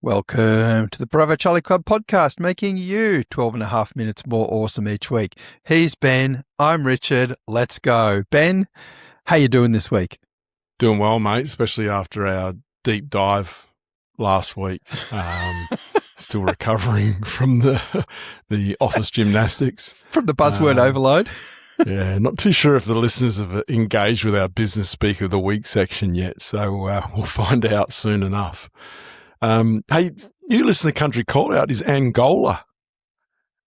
Welcome to the Bravo Charlie Club podcast, making you 12 and a half minutes more awesome each week. He's Ben. I'm Richard. Let's go. Ben, how you doing this week? Doing well, mate, especially after our deep dive last week. Still recovering from the office gymnastics. From the buzzword overload. Yeah, not too sure if the listeners have engaged with our Business Speak of the Week section yet, so we'll find out soon enough. Hey, you listen to Country Call Out is Angola.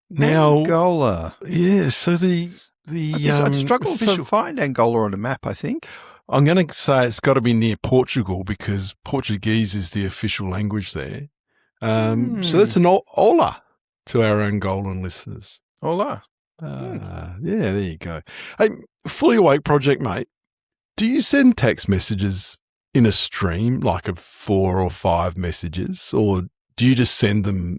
Now, Angola. Yeah, so I'd struggle to find Angola on a map, I think. I'm going to say it's got to be near Portugal because Portuguese is the official language there. So that's an hola to our Angolan listeners. Hola. Yeah, there you go. Hey, Fully Awake Project, mate, do you send text messages in a stream, like of 4 or 5 messages, or do you just send them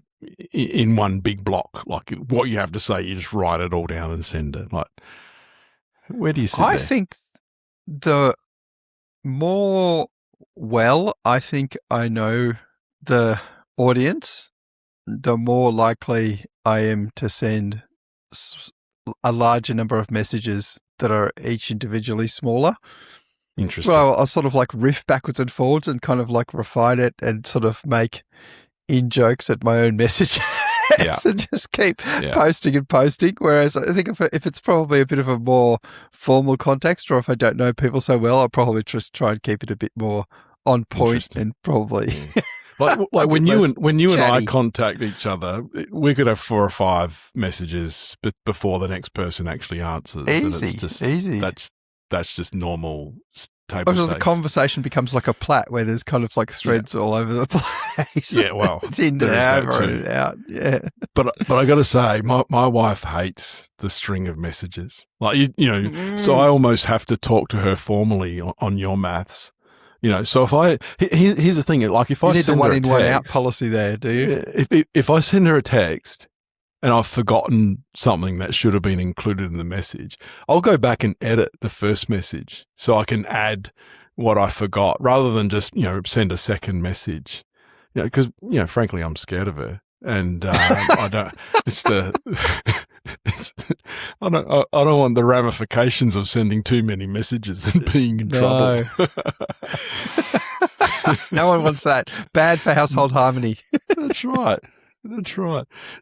in one big block? Like what you have to say, you just write it all down and send it. Like, where do you sit I there? think I think I know the audience, the more likely I am to send a larger number of messages that are each individually smaller. Interesting. Well, I'll sort of like riff backwards and forwards and kind of like refine it and sort of make in jokes at my own messages and just keep posting and posting. Whereas I think if it's probably a bit of a more formal context, or if I don't know people so well, I'll probably just try and keep it a bit more on point and probably like when you and I contact each other, we could have 4 or 5 messages before the next person actually answers. Easy. That's just normal table stakes. stakes. The conversation becomes like a plat where there's kind of like threads all over the place. Yeah, well, it's in and out, in and out. Yeah. But I got to say, my wife hates the string of messages. Like so I almost have to talk to her formally on your maths. So here's the thing, like if I need send the her one in, one out policy there, do you? If I send her a text and I've forgotten something that should have been included in the message, I'll go back and edit the first message so I can add what I forgot rather than just, send a second message. Because, frankly, I'm scared of her. And I don't want the ramifications of sending too many messages and being in trouble. No one wants that. Bad for household harmony. That's right.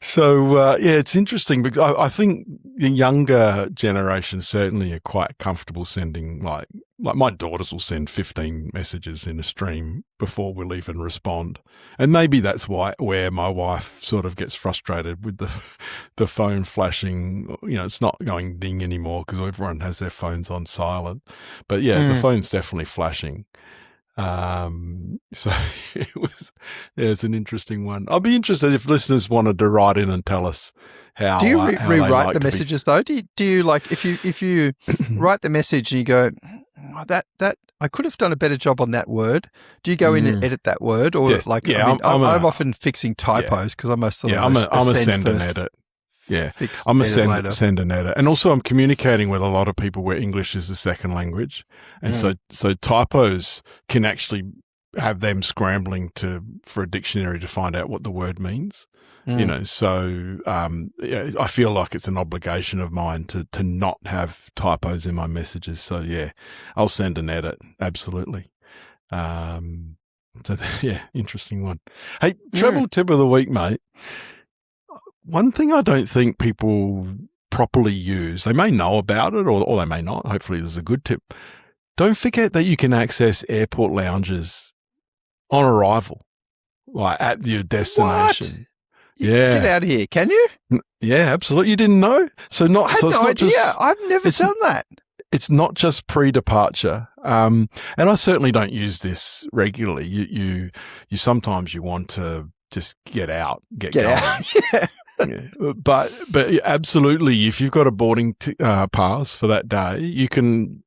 So, it's interesting because I think the younger generation certainly are quite comfortable sending, like my daughters will send 15 messages in a stream before we'll even respond. And maybe that's where my wife sort of gets frustrated with the phone flashing. It's not going ding anymore because everyone has their phones on silent. But the phone's definitely flashing. So it's an interesting one. I'd be interested if listeners wanted to write in and tell us how. Do you how rewrite the messages though? Do you like if you write the message and you go, that I could have done a better job on that word? Do you go in and edit that word, or I'm often fixing typos because I'm a sort of I'm a send and edit. Yeah, I'm a send and edit. And also I'm communicating with a lot of people where English is the second language. And so typos can actually have them scrambling for a dictionary to find out what the word means. So I feel like it's an obligation of mine to not have typos in my messages. So I'll send and edit. Absolutely. Interesting one. Hey, travel tip of the week, mate. One thing I don't think people properly use, they may know about it or they may not. Hopefully there's a good tip. Don't forget that you can access airport lounges on arrival, like at your destination. What? Get out of here. Can you? Yeah, absolutely. You didn't know? I had no idea. I've never done that. It's not just pre-departure. And I certainly don't use this regularly. You sometimes you want to just get out, get going. Out. Yeah. But absolutely, if you've got a boarding pass for that day, you can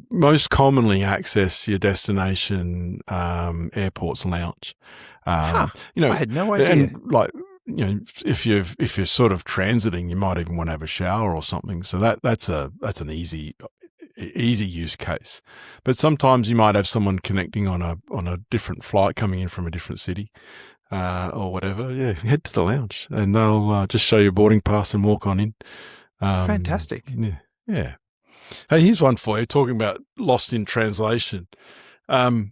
most commonly access your destination airport's lounge. I had no idea. And if you're sort of transiting, you might even want to have a shower or something. So that's an easy use case. But sometimes you might have someone connecting on a different flight coming in from a different city. or whatever, head to the lounge and they'll just show you a boarding pass and walk on in. Fantastic. Yeah. Hey, here's one for you, talking about lost in translation. I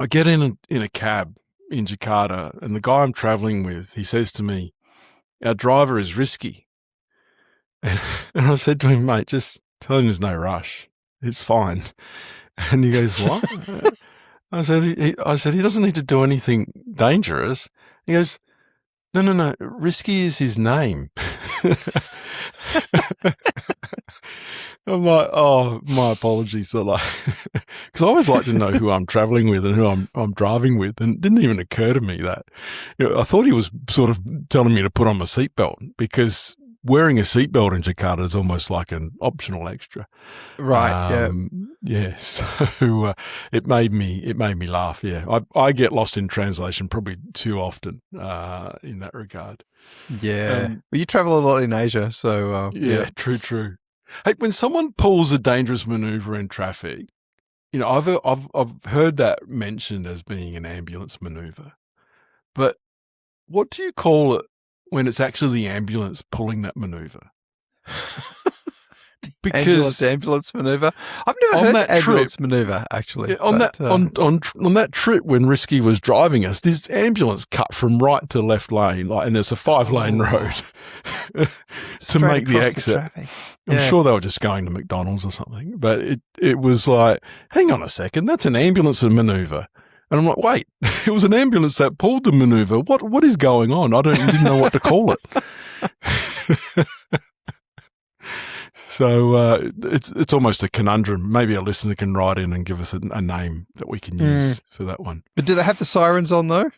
get in a cab in Jakarta, and the guy I'm traveling with, he says to me, "Our driver is risky." And I said to him, "Mate, just tell him there's no rush. It's fine." And he goes, "What?" I said, he doesn't need to do anything dangerous. He goes, No. Risky is his name." I'm like, oh, my apologies. Because I always like to know who I'm traveling with and who I'm driving with, and it didn't even occur to me that I thought he was sort of telling me to put on my seatbelt, because wearing a seatbelt in Jakarta is almost like an optional extra. Right. Yeah. So it made me laugh. Yeah. I get lost in translation probably too often in that regard. Yeah. Well, you travel a lot in Asia, so yeah. True. Hey, when someone pulls a dangerous maneuver in traffic, I've heard that mentioned as being an ambulance maneuver, but what do you call it when it's actually the ambulance pulling that maneuver? Because ambulance maneuver. I've never heard of ambulance maneuver, actually. On that trip when Risky was driving us, this ambulance cut from right to left lane, and there's a 5-lane road to make the exit. I'm sure they were just going to McDonald's or something, but it was like, hang on a second, that's an ambulance maneuver. And I'm like, wait, it was an ambulance that pulled the maneuver. What is going on? I didn't know what to call it. So it's almost a conundrum. Maybe a listener can write in and give us a name that we can use for that one. But do they have the sirens on though?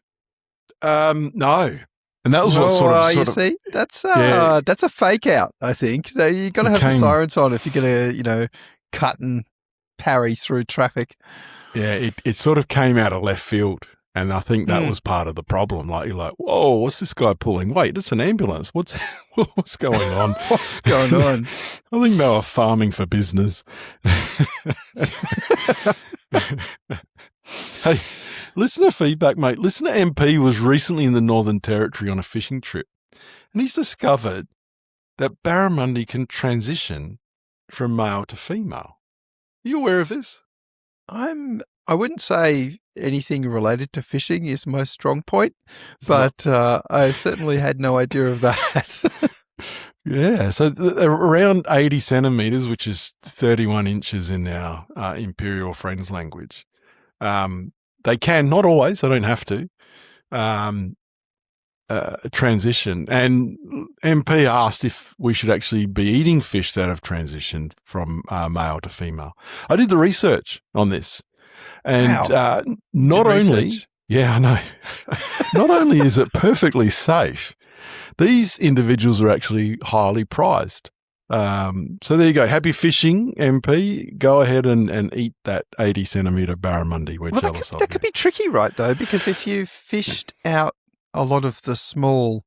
No. And that was what sort of. You see, that's a fake out. I think so. You got to have the sirens on if you're going to, cut and parry through traffic. Yeah, it sort of came out of left field, and I think that was part of the problem. Like, you're like, whoa, what's this guy pulling? Wait, it's an ambulance. What's going on? What's going on? I think they were farming for business. Hey, listener feedback, mate. Listener MP was recently in the Northern Territory on a fishing trip, and he's discovered that barramundi can transition from male to female. Are you aware of this? I wouldn't say anything related to fishing is my strong point, but I certainly had no idea of that. Yeah, so around 80 centimeters, which is 31 inches in our Imperial Friends language. They can, not always, they don't have to, transition. And MP asked if we should actually be eating fish that have transitioned from male to female. I did the research on this. And not only, yeah, I know, not only is it perfectly safe, these individuals are actually highly prized. So there you go. Happy fishing, MP. Go ahead and eat that 80 centimetre barramundi. We're jealous of. That could be tricky, right, though, because if you fished out a lot of the small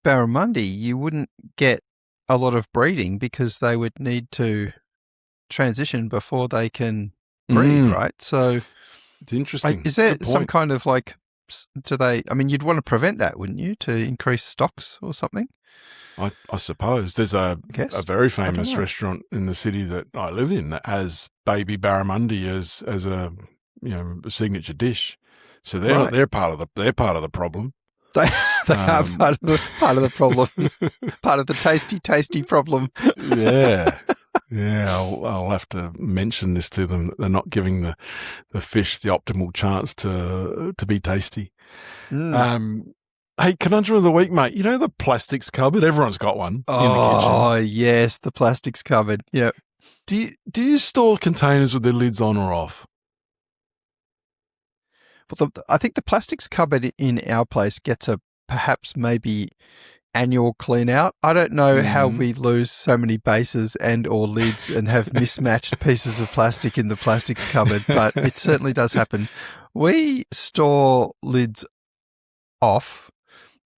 barramundi, you wouldn't get a lot of breeding because they would need to transition before they can breed, right? So it's interesting. Is there some kind of you'd want to prevent that, wouldn't you, to increase stocks or something? I suppose there's a very famous restaurant in the city that I live in that has baby barramundi as a signature dish. So they're part of the problem. They are part of the problem. Part of the tasty problem. Yeah. I'll have to mention this to them. They're not giving the fish the optimal chance to be tasty. Hey, Conundrum of the Week, mate. You know the plastics cupboard? Everyone's got one in the kitchen. Oh, yes, the plastics cupboard. Yep. Do you store containers with their lids on or off? Well, I think the plastics cupboard in our place gets a perhaps maybe annual clean out. I don't know how we lose so many bases and or lids and have mismatched pieces of plastic in the plastics cupboard, but it certainly does happen. We store lids off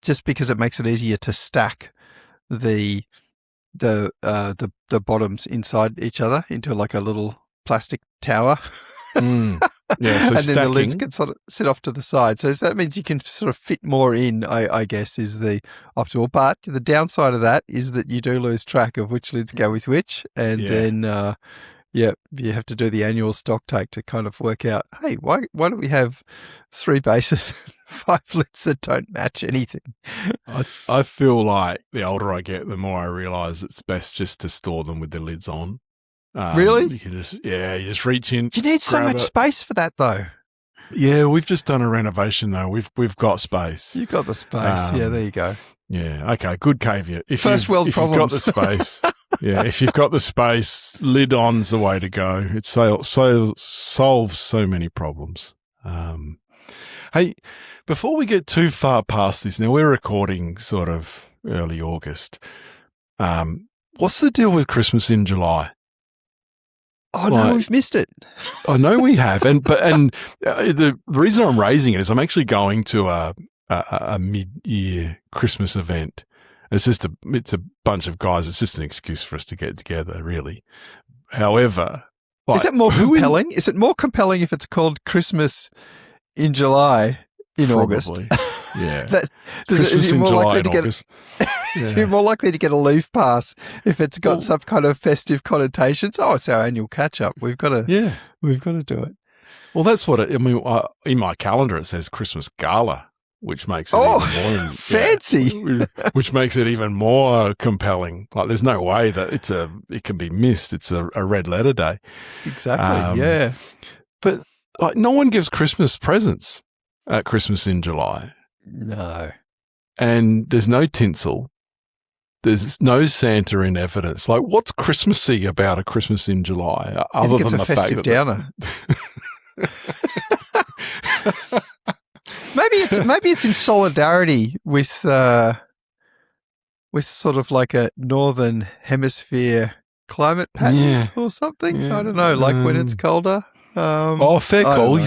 just because it makes it easier to stack the bottoms inside each other into like a little plastic tower. Yeah, so and then the lids can sort of sit off to the side. So that means you can sort of fit more in, I guess, is the optimal. But the downside of that is that you do lose track of which lids go with which. And then, you have to do the annual stock take to kind of work out, hey, why don't we have 3 bases, 5 lids that don't match anything? I feel like the older I get, the more I realise it's best just to store them with the lids on. Really? You can you just reach in. You need so much space for that, though. Yeah, we've just done a renovation, though. We've got space. You've got the space. Yeah, there you go. Yeah, okay, good caveat. If First world problems. You've got the space, if you've got the space, lid on's the way to go. It solves so many problems. Hey, before we get too far past this, now we're recording sort of early August. What's the deal with Christmas in July? Oh, no, we've missed it. I know we have. The reason I'm raising it is I'm actually going to a mid-year Christmas event. It's a bunch of guys. It's just an excuse for us to get together, really. However, is it more compelling? Is it more compelling if it's called Christmas in July in August? Yeah. Christmas in July in August. You're more likely to get a leave pass if it's got some kind of festive connotations. Oh, it's our annual catch up. We've got to do it. Well, that's what in my calendar it says Christmas Gala, which makes it even more fancy. Which makes it even more compelling. Like, there's no way that it can be missed. It's a red letter day. Exactly. Yeah. But like, no one gives Christmas presents at Christmas in July. No. And there's no tinsel. There's no Santa in evidence. Like, what's Christmassy about a Christmas in July? Other than the fact that downer. Maybe it's in solidarity with sort of like a northern hemisphere climate patterns or something. Yeah. I don't know, like when it's colder. Fair call.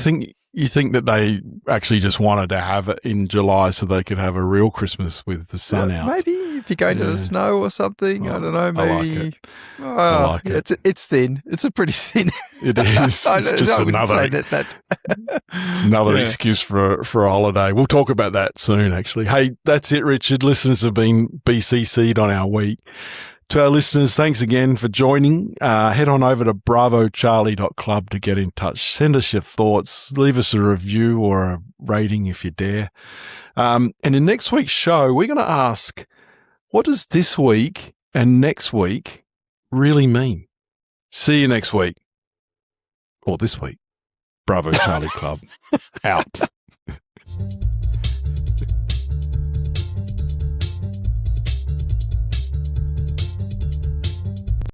You think that they actually just wanted to have it in July so they could have a real Christmas with the sun out? Maybe if you go into the snow or something. I don't know. Maybe I like it. It's thin. It's a pretty thin. It is. It's just another excuse for a holiday. We'll talk about that soon, actually. Hey, that's it, Richard. Listeners have been BCC'd on our week. To our listeners, thanks again for joining. Head on over to bravocharlie.club to get in touch. Send us your thoughts. Leave us a review or a rating if you dare. And in next week's show, we're going to ask, what does this week and next week really mean? See you next week. Or this week. Bravo Charlie Club. Out.